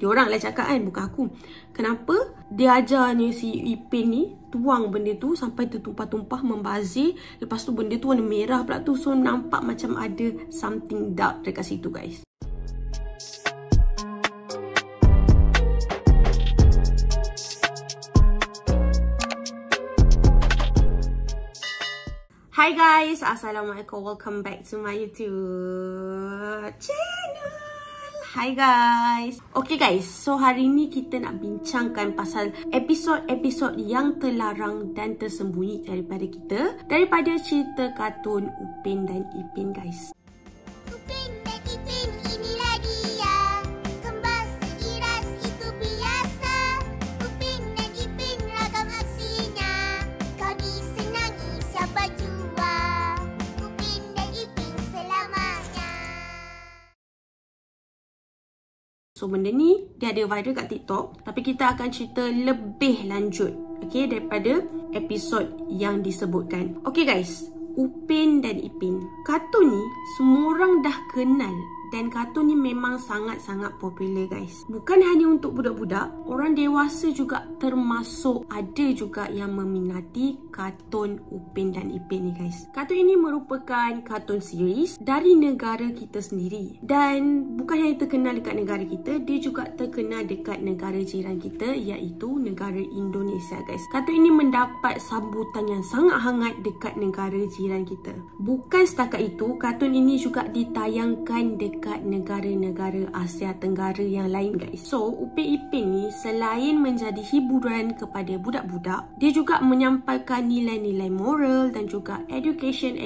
Diorang lah cakap kan, bukan aku. Kenapa dia ajarnya si Ipin ni tuang benda tu sampai tertumpah-tumpah, membazir. Lepas tu benda tu warna merah pula tu. So nampak macam ada something dark dekat situ guys. Hi guys, Assalamualaikum. Welcome back to my YouTube channel. Hi guys. Okay guys, so hari ni kita nak bincangkan pasal episod-episod yang terlarang dan tersembunyi daripada kita, daripada cerita kartun Upin dan Ipin guys. Upin dan Ipin, inilah dia. Kembar seiras itu biasa. Upin dan Ipin ragam aksinya. Kau disenangi siapa jua. Upin dan Ipin selamanya. So benda ni dia ada viral kat TikTok, tapi kita akan cerita lebih lanjut, okay, daripada episod yang disebutkan. Okay guys, Upin dan Ipin, kartun ni semua orang dah kenal. Dan kartun ni memang sangat-sangat popular guys. Bukan hanya untuk budak-budak, orang dewasa juga termasuk ada juga yang meminati kartun Upin dan Ipin ni guys. Kartun ini merupakan kartun series dari negara kita sendiri. Dan bukan hanya terkenal dekat negara kita, dia juga terkenal dekat negara jiran kita, iaitu negara Indonesia guys. Kartun ini mendapat sambutan yang sangat hangat dekat negara jiran kita. Bukan setakat itu, kartun ini juga ditayangkan dekat negara-negara Asia Tenggara yang lain guys. So, Upin Ipin ni selain menjadi hiburan kepada budak-budak, dia juga menyampaikan nilai-nilai moral dan juga education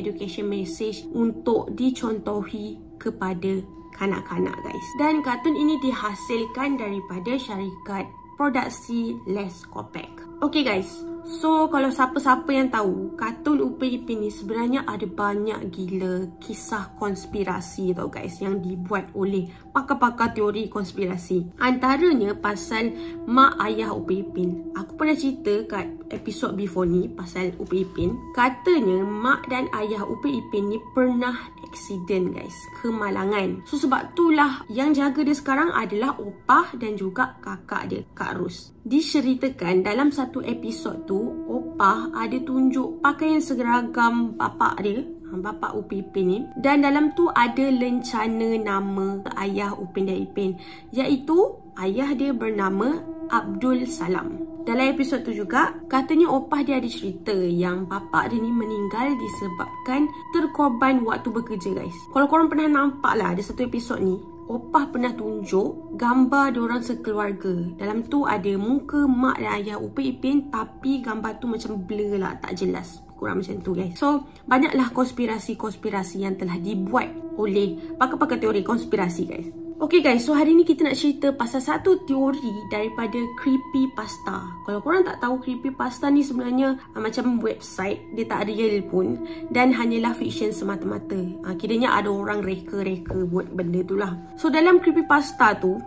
message untuk dicontohi kepada kanak-kanak guys. Dan kartun ini dihasilkan daripada syarikat produksi Les Kopek. Okay guys, so kalau siapa-siapa yang tahu, kartun Upin Ipin ni sebenarnya ada banyak gila kisah konspirasi tau guys, yang dibuat oleh pakar-pakar teori konspirasi. Antaranya pasal mak ayah Upin Ipin. Aku pernah cerita kat episod before ni pasal Upin Ipin. Katanya mak dan ayah Upin Ipin ni pernah accident guys, kemalangan. So sebab itulah yang jaga dia sekarang adalah opah dan juga kakak dia, Kak Ros. Diceritakan dalam satu episod tu, opah ada tunjuk pakaian seragam bapak dia, bapak Upin Ipin ni, dan dalam tu ada lencana nama ayah Upin dan Ipin, iaitu ayah dia bernama Abdul Salam. Dalam episod tu juga, katanya opah dia ada cerita yang bapak dia ni meninggal disebabkan terkorban waktu bekerja guys. Kalau korang pernah nampak lah, ada satu episod ni, opah pernah tunjuk gambar diorang sekeluarga. Dalam tu ada muka mak dan ayah Upin Ipin, tapi gambar tu macam blur lah, tak jelas. Kurang macam tu guys. So, banyaklah konspirasi-konspirasi yang telah dibuat oleh pakar-pakar teori konspirasi guys. Okay guys, so hari ni kita nak cerita pasal satu teori daripada creepypasta. Kalau korang tak tahu, creepypasta ni sebenarnya macam website, dia tak real pun dan hanyalah fiction semata-mata. Kiranya ada orang reka-reka buat benda tu lah. So dalam creepypasta tu,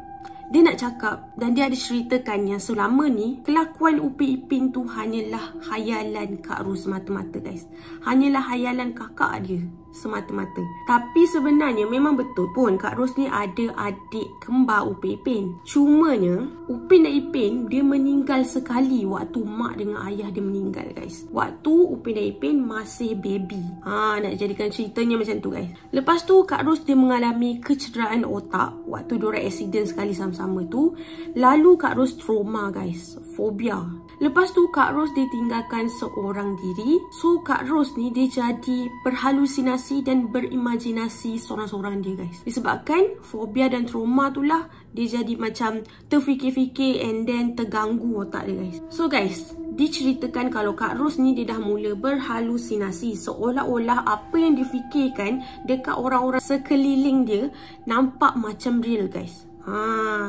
dia nak cakap dan dia ada ceritakan yang selama ni kelakuan Upin Ipin tu hanyalah khayalan Kak Ros semata-mata guys. Hanyalah khayalan kakak dia semata-mata. Tapi sebenarnya memang betul pun Kak Ros ni ada adik kembar Upin Ipin. Cumanya Upin dan Ipin dia meninggal sekali waktu mak dengan ayah dia meninggal guys. Waktu Upin dan Ipin masih baby. Nak jadikan ceritanya macam tu guys. Lepas tu Kak Ros dia mengalami kecederaan otak waktu diorang accident sekali sama-sama tu. Lalu Kak Ros trauma guys, fobia. Lepas tu Kak Ros ditinggalkan seorang diri. So Kak Ros ni dia jadi berhalusinasi dan berimajinasi seorang-seorang dia guys. Disebabkan fobia dan trauma tu lah, dia jadi macam terfikir-fikir and then terganggu otak dia guys. So guys, diceritakan kalau Kak Ros ni dia dah mula berhalusinasi, seolah-olah apa yang difikirkan dekat orang-orang sekeliling dia nampak macam real guys.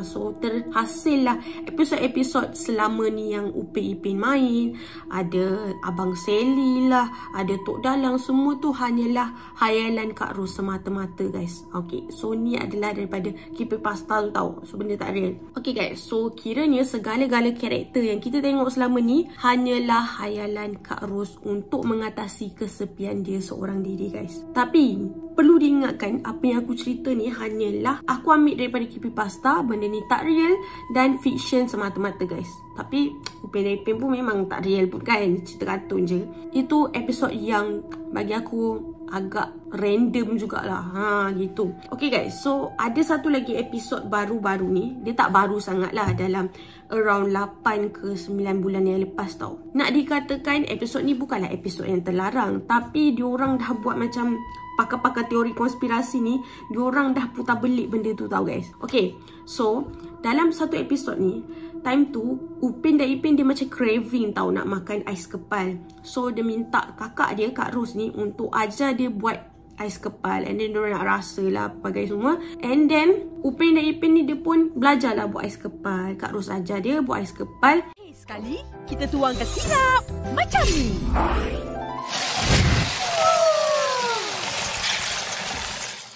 So terhasil lah episod-episod selama ni yang Upin Ipin main. Ada Abang Sally lah, ada Tok Dalang, semua tu hanyalah khayalan Kak Ros semata-mata guys. Okay, so ni adalah daripada creepypasta tu tau. So benda tak real. Okay guys, so kiranya segala-gala karakter yang kita tengok selama ni hanyalah khayalan Kak Ros untuk mengatasi kesepian dia seorang diri guys. Tapi perlu diingatkan, apa yang aku cerita ni hanyalah aku ambil daripada creepypasta, benda ni tak real dan fiction semata-mata guys. Tapi Upin dan Ipin pun memang tak real pun kan, cerita kartun je. Itu episod yang bagi aku agak random jugalah. Gitu. Okay guys, so ada satu lagi episod baru-baru ni. Dia tak baru sangat lah, dalam around 8 ke 9 bulan yang lepas tau. Nak dikatakan episod ni bukanlah episod yang terlarang, tapi diorang dah buat macam pakar-pakar teori konspirasi ni, diorang dah putar belik benda tu tau guys. Okay, so dalam satu episod ni, time tu Upin dan Ipin dia macam craving tau nak makan ais kepal. So dia minta kakak dia, Kak Ros ni, untuk ajar dia buat ais kepal. And then diorang nak rasa lah bagai semua. And then Upin dan Ipin ni dia pun belajar lah buat ais kepal. Kak Ros ajar dia buat ais kepal. Sekali kita tuangkan sirap macam ni.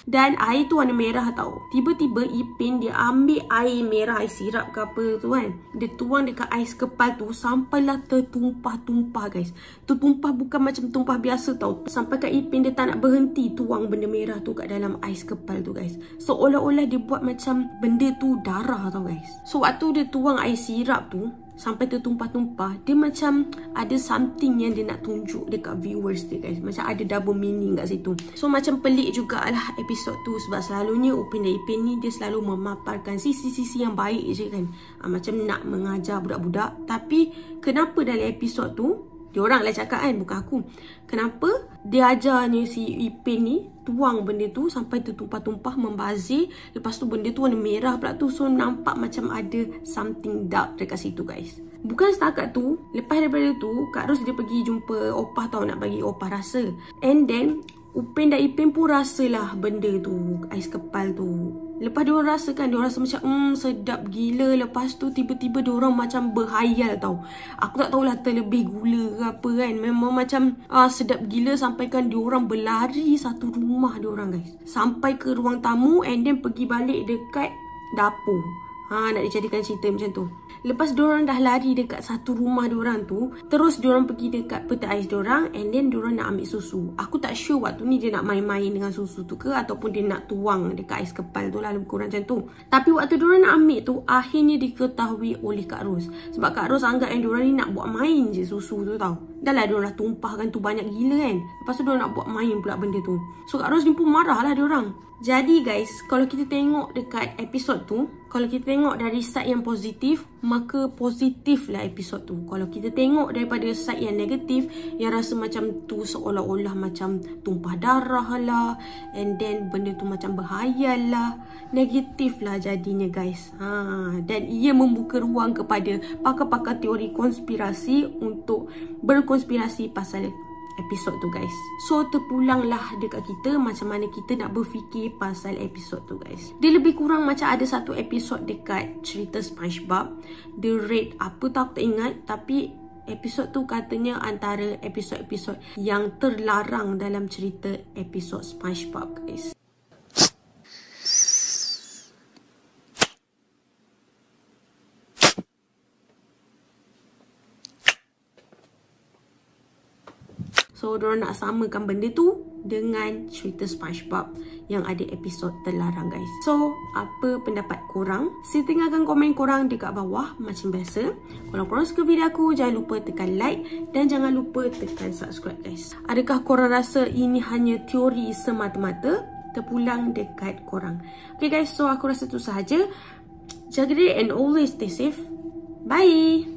Dan air tu warna merah tau. Tiba-tiba Ipin dia ambil air merah, air sirap ke apa tu kan, dia tuang dekat ais kepal tu sampailah tertumpah-tumpah guys. Tertumpah bukan macam tumpah biasa tau. Sampai kat Ipin dia tak nak berhenti tuang benda merah tu kat dalam ais kepal tu guys. Seolah-olah dia buat macam benda tu darah tau guys. So waktu dia tuang air sirap tu sampai tertumpah-tumpah, dia macam ada something yang dia nak tunjuk dekat viewers dia guys. Macam ada double meaning kat situ. So macam pelik jugalah episod tu, sebab selalunya Upin dan Ipin ni dia selalu memaparkan sisi-sisi yang baik je kan. Macam nak mengajar budak-budak. Tapi kenapa dalam episod tu, diorang lah cakap kan, bukan aku, kenapa dia ajarnya si Ipin ni tuang benda tu sampai tertumpah-tumpah, membazir. Lepas tu benda tu warna merah pula tu. So nampak macam ada something dark dekat situ guys. Bukan setakat tu, lepas daripada tu Kak Ros dia pergi jumpa opah tau, nak bagi opah rasa. And then Upin dan Ipin pun rasalah benda tu, ais kepal tu. Lepas diorang rasa kan, diorang rasa macam sedap gila. Lepas tu tiba-tiba diorang macam berhayal tau. Aku tak tahulah terlebih gula ke apa kan. Memang macam sedap gila sampai kan diorang berlari satu rumah diorang guys. Sampai ke ruang tamu and then pergi balik dekat dapur. Nak dijadikan cerita macam tu. Lepas diorang dah lari dekat satu rumah diorang tu, terus diorang pergi dekat peti ais diorang and then diorang nak ambil susu. Aku tak sure waktu ni dia nak main-main dengan susu tu ke ataupun dia nak tuang dekat ais kepal tu lah, lebih kurang macam tu. Tapi waktu diorang nak ambil tu, akhirnya diketahui oleh Kak Ros. Sebab Kak Ros anggap yang diorang ni nak buat main je susu tu tau. Dah lah diorang dah tumpahkan tu banyak gila kan. Lepas tu diorang nak buat main pula benda tu. So Kak Ros ni pun marah lah diorang. Jadi guys, kalau kita tengok dekat episod tu, kalau kita tengok dari side yang positif, maka positif lah episod tu. Kalau kita tengok daripada side yang negatif, yang rasa macam tu seolah-olah macam tumpah darah lah, and then benda tu macam berhayal lah, negatif lah jadinya guys. Dan ia membuka ruang kepada pakar-pakar teori konspirasi untuk berkonspirasi pasal episod tu guys. So terpulanglah dekat kita macam mana kita nak berfikir pasal episod tu guys. Dia lebih kurang macam ada satu episod dekat cerita SpongeBob. The Raid apa tak aku tak ingat, tapi episod tu katanya antara episod-episod yang terlarang dalam cerita episod SpongeBob guys. So, diorang nak samakan benda tu dengan cerita SpongeBob yang ada episod terlarang guys. So, apa pendapat korang? Sila tinggalkan komen korang dekat bawah macam biasa. Kalau korang suka video aku, jangan lupa tekan like dan jangan lupa tekan subscribe guys. Adakah korang rasa ini hanya teori semata-mata? Terpulang dekat korang. Okay guys, so aku rasa tu sahaja. Jaga diri and always stay safe. Bye!